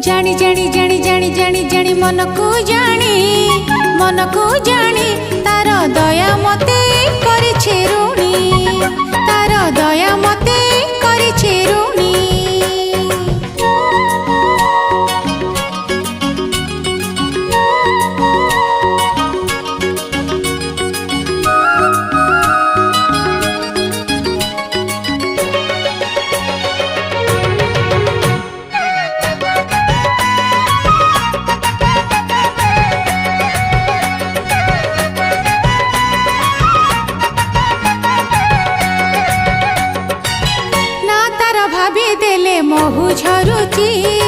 जानी जानी जानी जानी जानी जानी मन को जानी तार दया मते करिछे ऋणी तार दया मते करिछे ऋणी महु झरुची